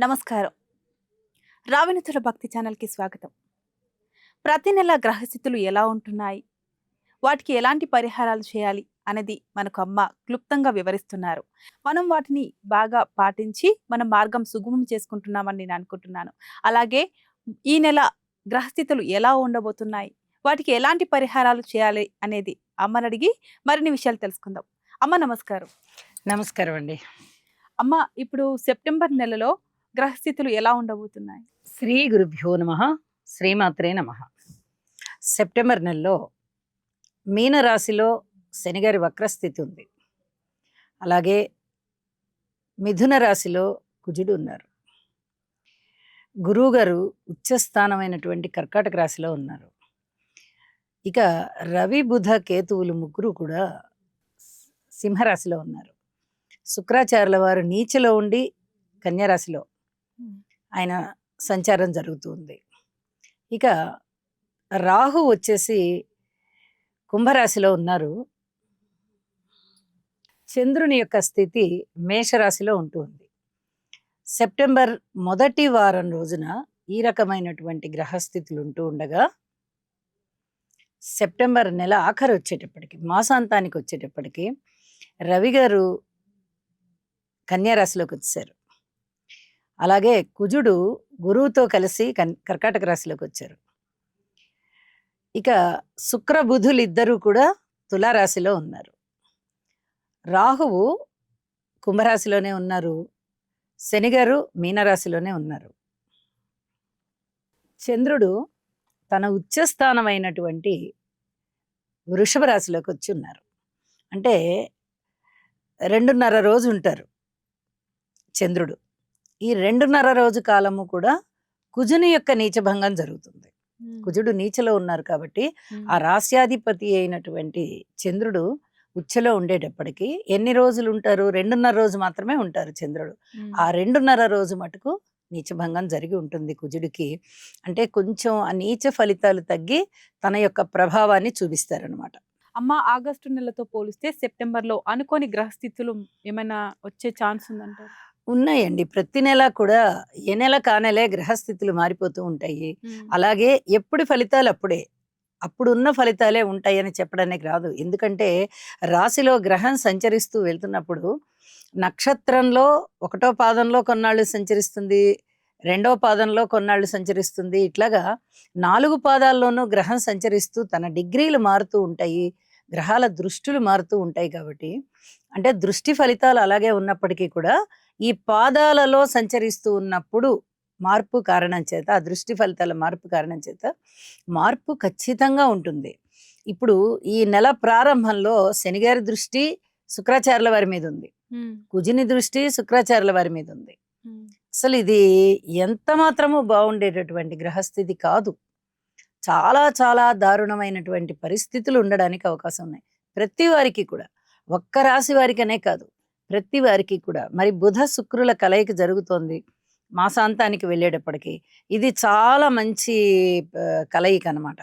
నమస్కారం. రావినతుల భక్తి ఛానల్‌కి స్వాగతం. ప్రతి నెల గ్రహస్థితులు ఎలా ఉంటున్నాయి? వాటికి ఎలాంటి పరిహారాలు చేయాలి? అనేది మనకు అమ్మ క్లుప్తంగా వివరిస్తున్నారు. మనం వాటిని బాగా పాటించి మన మార్గం సుగమం చేసుకుంటున్నామని నేను అనుకుంటున్నాను. అలాగే ఈ నెల గ్రహస్థితులు ఎలా ఉండబోతున్నాయి? వాటికి ఎలాంటి పరిహారాలు చేయాలి అనేది అమ్మనడిగి మరిన్ని విషయాలు తెలుసుకుందాం. అమ్మ నమస్కారం. నమస్కారం అండి. అమ్మ ఇప్పుడు సెప్టెంబర్ నెలలో గ్రహస్థితులు ఎలా ఉండబోతున్నాయి? శ్రీ గురుభ్యో నమః. శ్రీమాత్రే నమః. సెప్టెంబర్ నెలలో మీనరాశిలో శనిగారి వక్రస్థితి ఉంది. అలాగే మిథున రాశిలో కుజుడు ఉన్నారు. గురువుగారు ఉచ్చస్థానమైనటువంటి కర్కాటక రాశిలో ఉన్నారు. ఇక రవి బుధ కేతువులు ముగ్గురు కూడా సింహరాశిలో ఉన్నారు. శుక్రాచార్యుల వారు నీచలో ఉండి కన్యారాశిలో ఆయన సంచారం జరుగుతుంది. ఇక రాహు వచ్చేసి కుంభరాశిలో ఉన్నారు. చంద్రుని యొక్క స్థితి మేషరాశిలో ఉంటుంది. సెప్టెంబర్ మొదటి వారం రోజున ఈ రకమైనటువంటి గ్రహస్థితులు ఉంటూ ఉండగా సెప్టెంబర్ నెల ఆఖరు వచ్చేటప్పటికి మాసాంతానికి వచ్చేటప్పటికి రవి గారు కన్యారాశిలోకి వచ్చారు. అలాగే కుజుడు గురువుతో కలిసి కర్కాటక రాశిలోకి వచ్చారు. ఇక శుక్ర బుధులు ఇద్దరూ కూడా తులారాశిలో ఉన్నారు. రాహువు కుంభరాశిలోనే ఉన్నారు. శనిగారు మీనరాశిలోనే ఉన్నారు. చంద్రుడు తన ఉచ్చస్థానమైనటువంటి వృషభ రాశిలోకి వచ్చి ఉన్నారు. అంటే 2.5 రోజు ఉంటారు చంద్రుడు. ఈ 2.5 రోజు కాలము కూడా కుజుని యొక్క నీచభంగం జరుగుతుంది. కుజుడు నీచలో ఉన్నారు కాబట్టి ఆ రాశ్యాధిపతి అయినటువంటి చంద్రుడు ఉచ్చలో ఉండేటప్పటికి ఎన్ని రోజులు ఉంటారు? 2.5 రోజు మాత్రమే ఉంటారు చంద్రుడు. ఆ 2.5 రోజు మటుకు నీచభంగం జరిగి ఉంటుంది కుజుడికి. అంటే కొంచెం ఆ నీచ ఫలితాలు తగ్గి తన యొక్క ప్రభావాన్ని చూపిస్తారనమాట. అమ్మ ఆగస్టు నెలతో పోలిస్తే సెప్టెంబర్లో అనుకోని గ్రహస్థితులు ఏమైనా వచ్చే ఛాన్స్ ఉందంటారు? ఉన్నాయండి. ప్రతి నెల కూడా ఏ నెల కానెలే గ్రహస్థితులు మారిపోతూ ఉంటాయి. అలాగే ఎప్పుడు ఫలితాలు అప్పుడే, అప్పుడున్న ఫలితాలే ఉంటాయని చెప్పడానికి రాదు. ఎందుకంటే రాశిలో గ్రహం సంచరిస్తూ వెళ్తున్నప్పుడు నక్షత్రంలో 1వ పాదంలో కొన్నాళ్ళు సంచరిస్తుంది, 2వ పాదంలో కొన్నాళ్ళు సంచరిస్తుంది. ఇట్లాగా 4 పాదాల్లోనూ గ్రహం సంచరిస్తూ తన డిగ్రీలు మారుతూ ఉంటాయి, గ్రహాల దృష్టులు మారుతూ ఉంటాయి. కాబట్టి అంటే దృష్టి ఫలితాలు అలాగే ఉన్నప్పటికీ కూడా ఈ పాదాలలో సంచరిస్తూ ఉన్నప్పుడు మార్పు కారణం చేత, ఆ దృష్టి ఫలితాల మార్పు కారణం చేత మార్పు ఖచ్చితంగా ఉంటుంది. ఇప్పుడు ఈ నెల ప్రారంభంలో శనిగారి దృష్టి శుక్రాచార్యుల వారి మీద ఉంది, కుజుని దృష్టి శుక్రాచార్యుల వారి మీద ఉంది. అసలు ఇది ఎంత మాత్రము బాగుండేటటువంటి గ్రహస్థితి కాదు. చాలా చాలా దారుణమైనటువంటి పరిస్థితులు ఉండడానికి అవకాశం ఉన్నాయి ప్రతి వారికి కూడా. ఒక్క రాశి వారికనే కాదు, ప్రతి వారికి కూడా. మరి బుధ శుక్రుల కలయిక జరుగుతోంది మాసాంతానికి వెళ్ళేటప్పటికి. ఇది చాలా మంచి కలయిక అన్నమాట.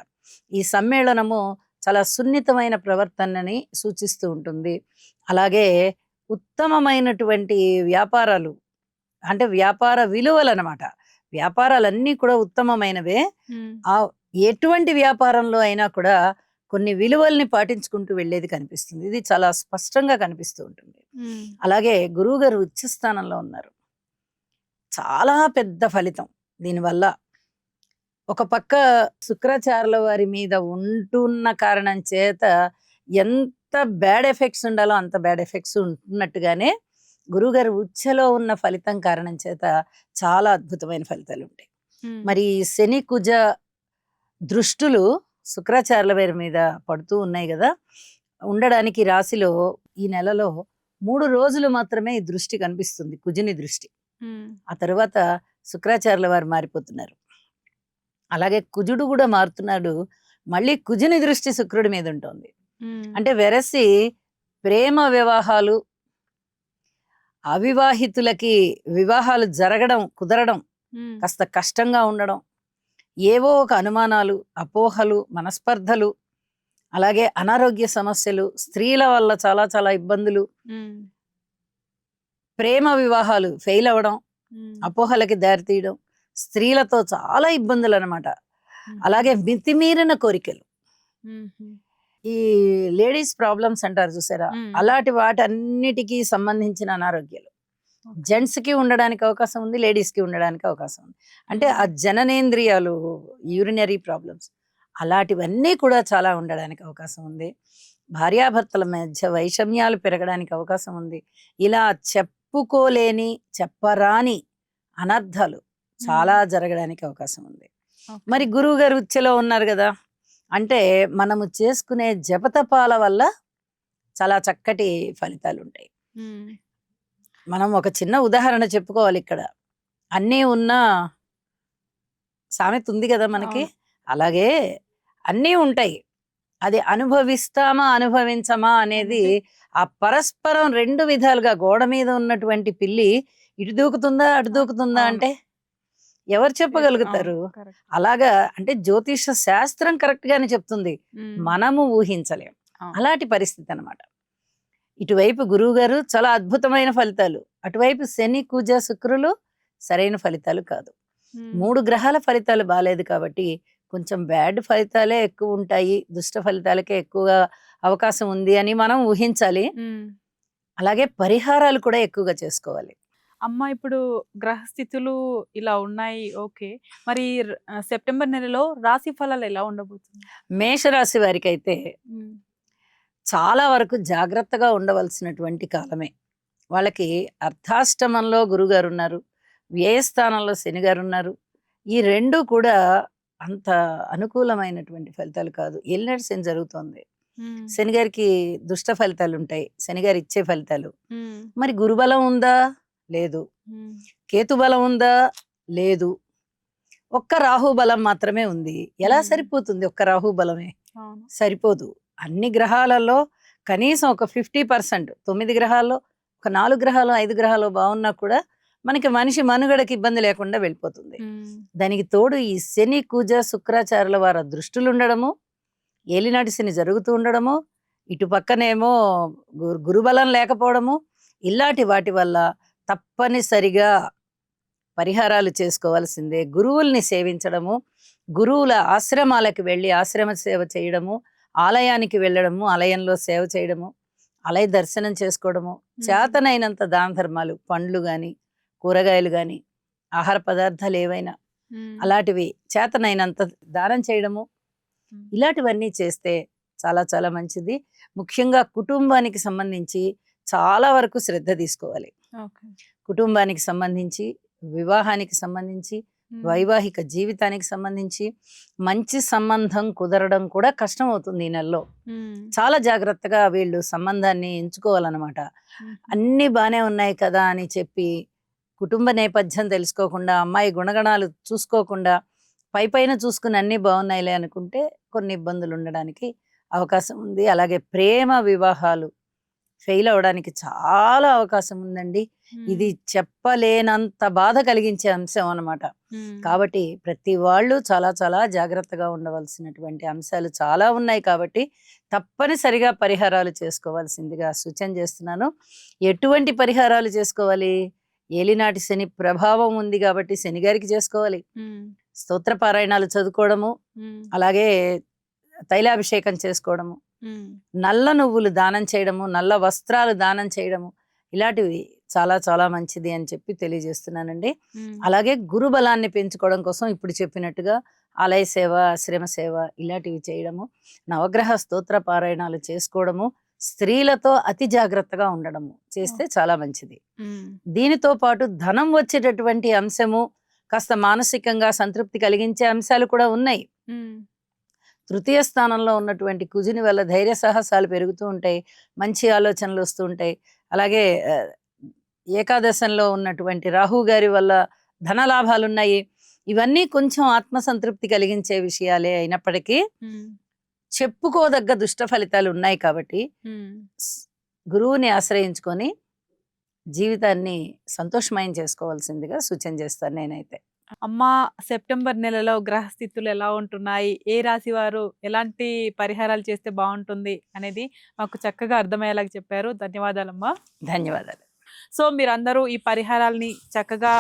ఈ సమ్మేళనము చాలా సున్నితమైన ప్రవర్తనని సూచిస్తూ ఉంటుంది. అలాగే ఉత్తమమైనటువంటి వ్యాపారాలు, అంటే వ్యాపార విలువలు అన్నమాట. వ్యాపారాలన్నీ కూడా ఉత్తమమైనవే. ఆ ఎటువంటి వ్యాపారంలో అయినా కూడా కొన్ని విలువల్ని పాటించుకుంటూ వెళ్ళేది కనిపిస్తుంది. ఇది చాలా స్పష్టంగా కనిపిస్తూ ఉంటుంది. అలాగే గురువు గారు ఉచ్చస్థానంలో ఉన్నారు. చాలా పెద్ద ఫలితం దీనివల్ల. ఒక పక్క శుక్రాచార్యుల వారి మీద ఉంటున్న కారణం చేత ఎంత బ్యాడ్ ఎఫెక్ట్స్ ఉండాలో అంత బ్యాడ్ ఎఫెక్ట్స్ ఉంటున్నట్టుగానే గురువుగారు ఉచ్చలో ఉన్న ఫలితం కారణం చేత చాలా అద్భుతమైన ఫలితాలు ఉంటాయి. మరి శని కుజ దృష్టులు శుక్రాచార్యుల వారి మీద పడుతూ ఉన్నాయి కదా, ఉండడానికి రాశిలో ఈ నెలలో 3 రోజులు మాత్రమే ఈ దృష్టి కనిపిస్తుంది, కుజుని దృష్టి. ఆ తర్వాత శుక్రాచార్యుల వారు మారిపోతున్నారు. అలాగే కుజుడు కూడా మారుతున్నాడు. మళ్ళీ కుజుని దృష్టి శుక్రుడి మీద ఉంటుంది. అంటే వెరసి ప్రేమ వివాహాలు, అవివాహితులకి వివాహాలు జరగడం కుదరడం కాస్త కష్టంగా ఉండడం, ఏవో ఒక అనుమానాలు, అపోహలు, మనస్పర్ధలు, అలాగే అనారోగ్య సమస్యలు, స్త్రీల వల్ల చాలా చాలా ఇబ్బందులు, ప్రేమ వివాహాలు ఫెయిల్ అవ్వడం, అపోహలకి దారితీయడం, స్త్రీలతో చాలా ఇబ్బందులు అన్నమాట. అలాగే మితిమీరిన కోరికలు, ఈ లేడీస్ ప్రాబ్లమ్స్ అంటారు చూసారా, అలాంటి వాటన్నిటికీ సంబంధించిన అనారోగ్యాలు జెంట్స్ కి ఉండడానికి అవకాశం ఉంది, లేడీస్ కి ఉండడానికి అవకాశం ఉంది. అంటే ఆ జననేంద్రియాలు, యూరినరీ ప్రాబ్లమ్స్ అలాంటివన్నీ కూడా చాలా ఉండడానికి అవకాశం ఉంది. భార్యాభర్తల మధ్య వైషమ్యాలు పెరగడానికి అవకాశం ఉంది. ఇలా చెప్పుకోలేని చెప్పరాని అనర్థాలు చాలా జరగడానికి అవకాశం ఉంది. మరి గురువు గారు ఉచ్చెలో ఉన్నారు కదా, అంటే మనము చేసుకునే జపతపాల వల్ల చాలా చక్కటి ఫలితాలు ఉంటాయి. మనం ఒక చిన్న ఉదాహరణ చెప్పుకోవాలి ఇక్కడ. అన్నీ ఉన్న సామెత ఉంది కదా మనకి, అలాగే అన్నీ ఉంటాయి, అది అనుభవిస్తామా అనుభవించమా అనేది ఆ పరస్పరం రెండు విధాలుగా. గోడ మీద ఉన్నటువంటి పిల్లి ఇటు దూకుతుందా అటు దూకుతుందా అంటే ఎవరు చెప్పగలుగుతారు? అలాగా అంటే జ్యోతిష శాస్త్రం కరెక్ట్ గానే చెప్తుంది, మనము ఊహించలేం. అలాంటి పరిస్థితి అన్నమాట. ఇటువైపు గురువు గారు చాలా అద్భుతమైన ఫలితాలు, అటువైపు శని కుజ శుక్రులు సరైన ఫలితాలు కాదు. 3 గ్రహాల ఫలితాలు బాగాలేదు కాబట్టి కొంచెం బ్యాడ్ ఫలితాలే ఎక్కువ ఉంటాయి, దుష్ట ఫలితాలకే ఎక్కువగా అవకాశం ఉంది అని మనం ఊహించాలి. అలాగే పరిహారాలు కూడా ఎక్కువగా చేసుకోవాలి. అమ్మ, ఇప్పుడు గ్రహస్థితులు ఇలా ఉన్నాయి, ఓకే. మరి సెప్టెంబర్ నెలలో రాశి ఫలాలు ఎలా ఉండబోతుంది? మేషరాశి వారికి అయితే చాలా వరకు జాగ్రత్తగా ఉండవలసినటువంటి కాలమే. వాళ్ళకి అర్ధాష్టమంలో గురుగారు ఉన్నారు, వ్యయస్థానంలో శని గారు ఉన్నారు. ఈ రెండు కూడా అంత అనుకూలమైనటువంటి ఫలితాలు కాదు. ఏలినాటి శని జరుగుతోంది, శని గారికి దుష్ట ఫలితాలు ఉంటాయి, శని గారు ఇచ్చే ఫలితాలు. మరి గురుబలం ఉందా? లేదు. కేతు బలం ఉందా? లేదు. ఒక్క రాహు బలం మాత్రమే ఉంది. ఎలా సరిపోతుంది? ఒక్క రాహు బలమే సరిపోదు. అన్ని గ్రహాలలో కనీసం ఒక 50%, 9 గ్రహాల్లో ఒక 4 గ్రహాలు 5 గ్రహాలు బాగున్నా కూడా మనకి మనిషి మనుగడకి ఇబ్బంది లేకుండా వెళ్ళిపోతుంది. దానికి తోడు ఈ శని కుజ శుక్రాచార్యుల వారి దృష్టిలు ఉండడము, ఏలినాటి శని జరుగుతూ ఉండడము, ఇటు పక్కనేమో గురుబలం లేకపోవడము, ఇలాంటి వాటి వల్ల తప్పనిసరిగా పరిహారాలు చేసుకోవాల్సిందే. గురువుల్ని సేవించడము, గురువుల ఆశ్రమాలకు వెళ్ళి ఆశ్రమ సేవ చేయడము, ఆలయానికి వెళ్ళడము, ఆలయంలో సేవ చేయడము, ఆలయ దర్శనం చేసుకోవడము, చేతనైనంత దాన ధర్మాలు, పండ్లు గాని కూరగాయలు గాని ఆహార పదార్థాలు ఏవైనా అలాంటివి చేతనైనంత దానం చేయడము, ఇలాంటివన్నీ చేస్తే చాలా చాలా మంచిది. ముఖ్యంగా కుటుంబానికి సంబంధించి చాలా వరకు శ్రద్ధ తీసుకోవాలి. కుటుంబానికి సంబంధించి, వివాహానికి సంబంధించి, వైవాహిక జీవితానికి సంబంధించి మంచి సంబంధం కుదరడం కూడా కష్టం అవుతుంది ఈ నెలలో. చాలా జాగ్రత్తగా వీళ్ళు సంబంధాన్ని ఎంచుకోవాలన్నమాట. అన్ని బానే ఉన్నాయి కదా అని చెప్పి కుటుంబ నేపథ్యం తెలుసుకోకుండా, అమ్మాయి గుణగణాలు చూసుకోకుండా, పైన చూసుకుని అన్ని బాగున్నాయిలే అనుకుంటే కొన్ని ఇబ్బందులు ఉండడానికి అవకాశం ఉంది. అలాగే ప్రేమ వివాహాలు ఫెయిల్ అవడానికి చాలా అవకాశం ఉందండి. ఇది చెప్పలేనంత బాధ కలిగించే అంశం అన్నమాట. కాబట్టి ప్రతి వాళ్ళు చాలా చాలా జాగ్రత్తగా ఉండవలసినటువంటి అంశాలు చాలా ఉన్నాయి. కాబట్టి తప్పనిసరిగా పరిహారాలు చేసుకోవాల్సిందిగా సూచన చేస్తున్నాను. ఎటువంటి పరిహారాలు చేసుకోవాలి? ఏలినాటి శని ప్రభావం ఉంది కాబట్టి శని గారికి చేసుకోవాలి. స్తోత్ర పారాయణాలు చదువుకోవడము, అలాగే తైలాభిషేకం చేసుకోవడము, నల్ల నువ్వులు దానం చేయడము, నల్ల వస్త్రాలు దానం చేయడము, ఇలాంటివి చాలా చాలా మంచిది అని చెప్పి తెలియజేస్తున్నానండి. అలాగే గురు బలాన్ని పెంచుకోవడం కోసం ఇప్పుడు చెప్పినట్టుగా ఆలయ సేవ, ఆశ్రమ సేవ ఇలాంటివి చేయడము, నవగ్రహ స్తోత్ర పారాయణాలు చేసుకోవడము, స్త్రీలతో అతి జాగ్రత్తగా ఉండడము చేస్తే చాలా మంచిది. దీనితో పాటు ధనం వచ్చేటటువంటి అంశము, కాస్త మానసికంగా సంతృప్తి కలిగించే అంశాలు కూడా ఉన్నాయి. తృతీయ స్థానంలో ఉన్నటువంటి కుజుని వల్ల ధైర్య సాహసాలు పెరుగుతూ ఉంటాయి, మంచి ఆలోచనలు వస్తూ ఉంటాయి. అలాగే ఏకాదశంలో ఉన్నటువంటి రాహు గారి వల్ల ధన లాభాలు ఉన్నాయి. ఇవన్నీ కొంచెం ఆత్మసంతృప్తి కలిగించే విషయాలే అయినప్పటికీ చెప్పుకోదగ్గ దుష్ట ఫలితాలు ఉన్నాయి. కాబట్టి గురువుని ఆశ్రయించుకొని జీవితాన్ని సంతోషమయం చేసుకోవాల్సిందిగా సూచన చేస్తాను నేనైతే. అమ్మ, సెప్టెంబర్ నెలలో గ్రహస్థితులు ఎలా ఉంటున్నాయి, ఏ రాశి వారు ఎలాంటి పరిహారాలు చేస్తే బాగుంటుంది అనేది మాకు చక్కగా అర్థమయ్యేలాగా చెప్పారు. ధన్యవాదాలమ్మా. ధన్యవాదాలు. సో మీరందరూ ఈ పరిహారాల్ని చక్కగా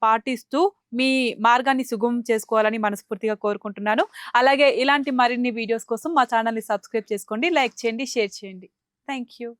పాటిస్తూ మీ మార్గాన్ని సుగమం చేసుకోవాలని మనస్ఫూర్తిగా కోరుకుంటున్నాను. అలాగే ఇలాంటి మరిన్ని వీడియోస్ కోసం మా ఛానల్ని సబ్స్క్రైబ్ చేసుకోండి, లైక్ చేయండి, షేర్ చేయండి. Thank you.